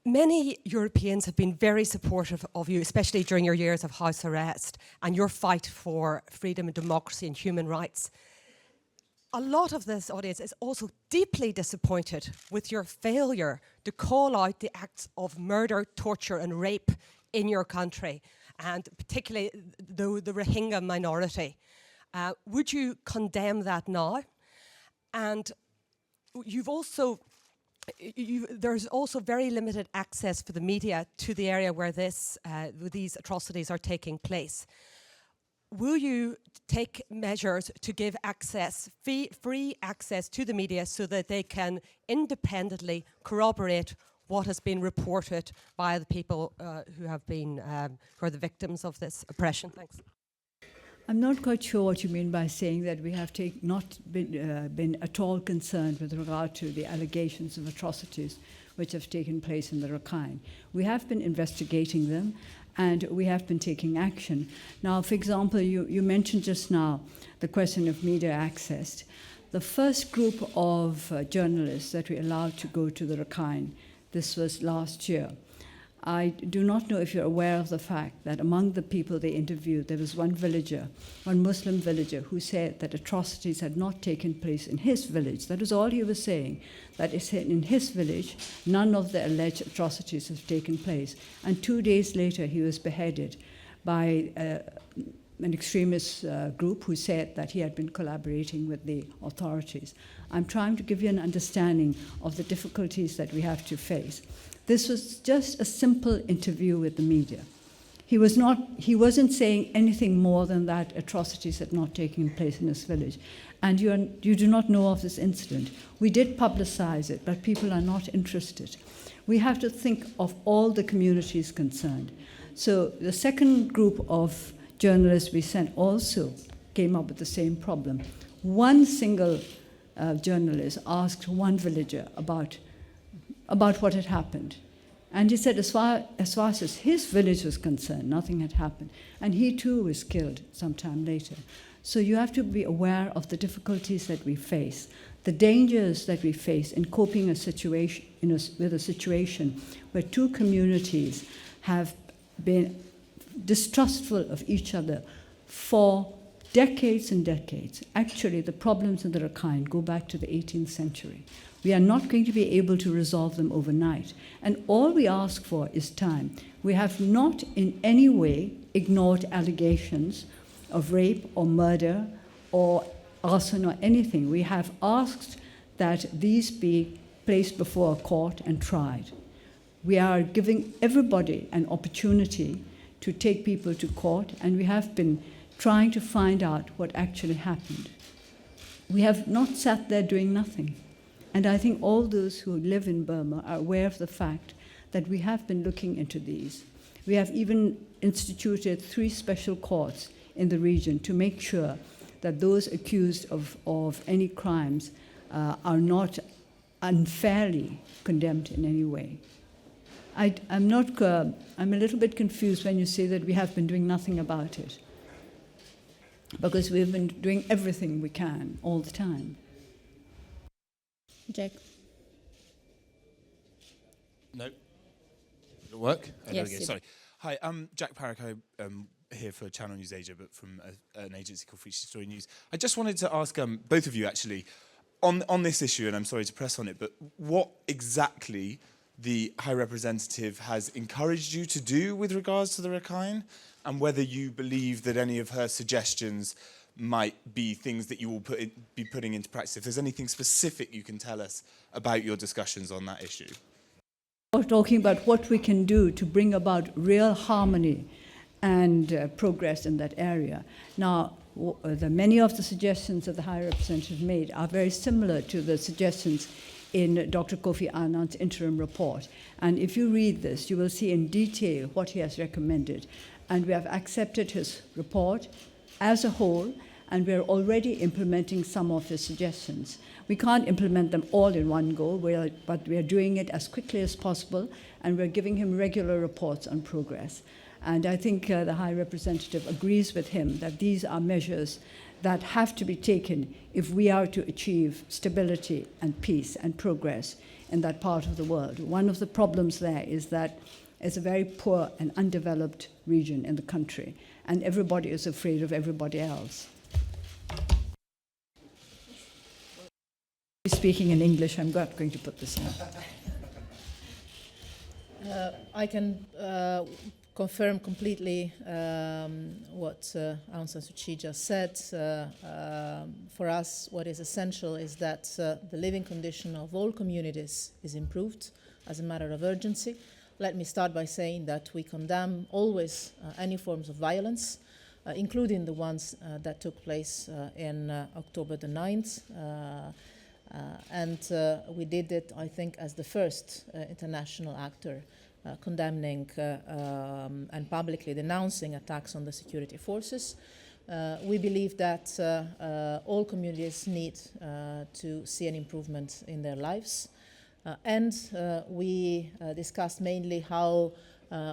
Many Europeans have been very supportive of you, especially during your years of house arrest and your fight for freedom and democracy and human rights. A lot of this audience is also deeply disappointed with your failure to call out the acts of murder, torture and rape in your country, and particularly the Rohingya minority. Would you condemn that now? And there's also very limited access for the media to the area where these atrocities are taking place. Will you take measures to give free access to the media so that they can independently corroborate what has been reported by the people who are the victims of this oppression? Thanks. I'm not quite sure what you mean by saying that we have not been at all concerned with regard to the allegations of atrocities which have taken place in the Rakhine. We have been investigating them, and we have been taking action. Now, for example, you mentioned just now the question of media access. The first group of journalists that we allowed to go to the Rakhine, this was last year. I do not know if you're aware of the fact that among the people they interviewed, there was one Muslim villager, who said that atrocities had not taken place in his village. That was all he was saying, that in his village, none of the alleged atrocities have taken place. And 2 days later, he was beheaded by an extremist group who said that he had been collaborating with the authorities. I'm trying to give you an understanding of the difficulties that we have to face. This was just a simple interview with the media. He wasn't saying anything more than that atrocities had not taken place in his village. And you do not know of this incident. We did publicize it, but people are not interested. We have to think of all the communities concerned. So the second group of journalists we sent also came up with the same problem. One single journalist asked one villager about what had happened. And he said as far as his village was concerned, nothing had happened. And he too was killed sometime later. So you have to be aware of the difficulties that we face, the dangers that we face in coping with a situation where two communities have been distrustful of each other for decades and decades. Actually, the problems in the Rakhine go back to the 18th century. We are not going to be able to resolve them overnight. And all we ask for is time. We have not in any way ignored allegations of rape or murder or arson or anything. We have asked that these be placed before a court and tried. We are giving everybody an opportunity to take people to court, and we have been trying to find out what actually happened. We have not sat there doing nothing. And I think all those who live in Burma are aware of the fact that we have been looking into these. We have even instituted 3 special courts in the region to make sure that those accused of any crimes are not unfairly condemned in any way. I'm a little bit confused when you say that we have been doing nothing about it, because we've been doing everything we can all the time. Jack. No. It'll work? Yes. Okay, sorry. Hi, I'm Jack Parrico, here for Channel News Asia, but from an agency called Feature Story News. I just wanted to ask both of you, actually, on this issue, and I'm sorry to press on it, but what exactly the High Representative has encouraged you to do with regards to the Rakhine, and whether you believe that any of her suggestions might be things that you will be putting into practice. If there's anything specific you can tell us about your discussions on that issue. We're talking about what we can do to bring about real harmony and progress in that area. Now, many of the suggestions that the High Representative made are very similar to the suggestions in Dr. Kofi Annan's interim report. And if you read this, you will see in detail what he has recommended. And we have accepted his report as a whole, and we're already implementing some of his suggestions. We can't implement them all in one go, but we are doing it as quickly as possible, and we're giving him regular reports on progress. And I think the High Representative agrees with him that these are measures that have to be taken if we are to achieve stability and peace and progress in that part of the world. One of the problems there is that it's a very poor and undeveloped region in the country, and everybody is afraid of everybody else. Speaking in English, I'm not going to put this in. I can confirm completely what Aung San Suu Kyi just said. For us, what is essential is that the living condition of all communities is improved as a matter of urgency. Let me start by saying that we condemn always any forms of violence, including the ones that took place in October the 9th. And we did it, I think, as the first international actor condemning and publicly denouncing attacks on the security forces. We believe that all communities need to see an improvement in their lives. And we discussed mainly how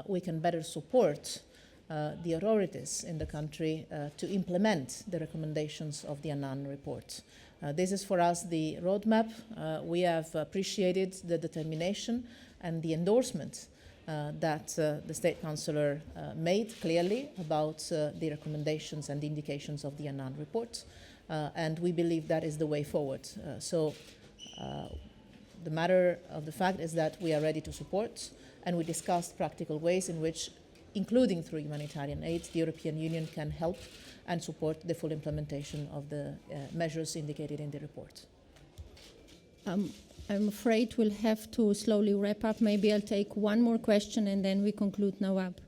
we can better support the authorities in the country to implement the recommendations of the Annan report. This is for us the roadmap. We have appreciated the determination and the endorsement that the State Counsellor made clearly about the recommendations and the indications of the Annan report. And we believe that is the way forward. The matter of the fact is that we are ready to support, and we discussed practical ways in which, including through humanitarian aid, the European Union can help and support the full implementation of the measures indicated in the report. I'm afraid we'll have to slowly wrap up. Maybe I'll take one more question and then we conclude. Nawab.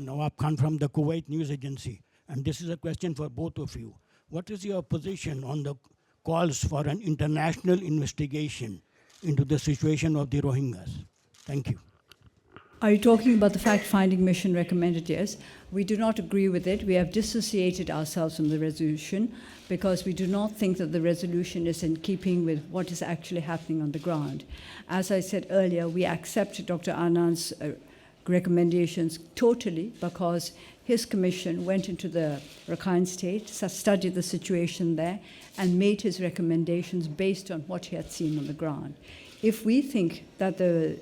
Nawab Khan from the Kuwait News Agency. And this is a question for both of you. What is your position on the calls for an international investigation into the situation of the Rohingyas? Thank you. Are you talking about the fact-finding mission recommended? Yes. We do not agree with it. We have dissociated ourselves from the resolution because we do not think that the resolution is in keeping with what is actually happening on the ground. As I said earlier, we accept Dr. Annan's recommendations totally because his commission went into the Rakhine state, studied the situation there, and made his recommendations based on what he had seen on the ground. If we think that the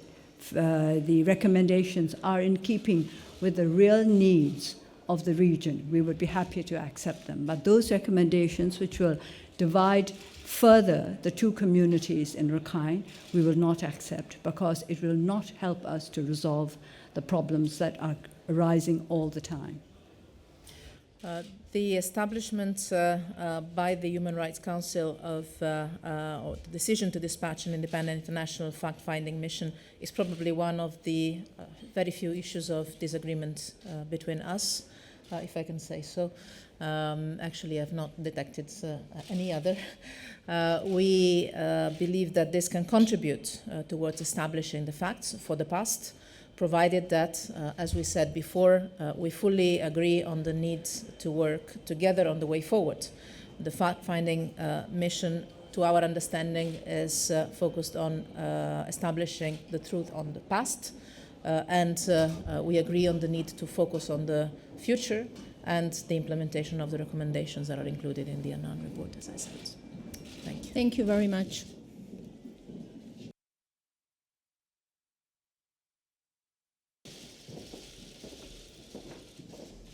recommendations are in keeping with the real needs of the region, we would be happy to accept them. But those recommendations which will divide further the two communities in Rakhine, we will not accept because it will not help us to resolve the problems that are arising all the time. The establishment by the Human Rights Council of or the decision to dispatch an independent international fact-finding mission is probably one of the very few issues of disagreement between us, if I can say so. Actually, I've not detected any other. We believe that this can contribute towards establishing the facts for the past, provided that, as we said before, we fully agree on the need to work together on the way forward. The fact-finding mission, to our understanding, is focused on establishing the truth on the past, and we agree on the need to focus on the future and the implementation of the recommendations that are included in the Annan report, as I said. Thank you. Thank you very much.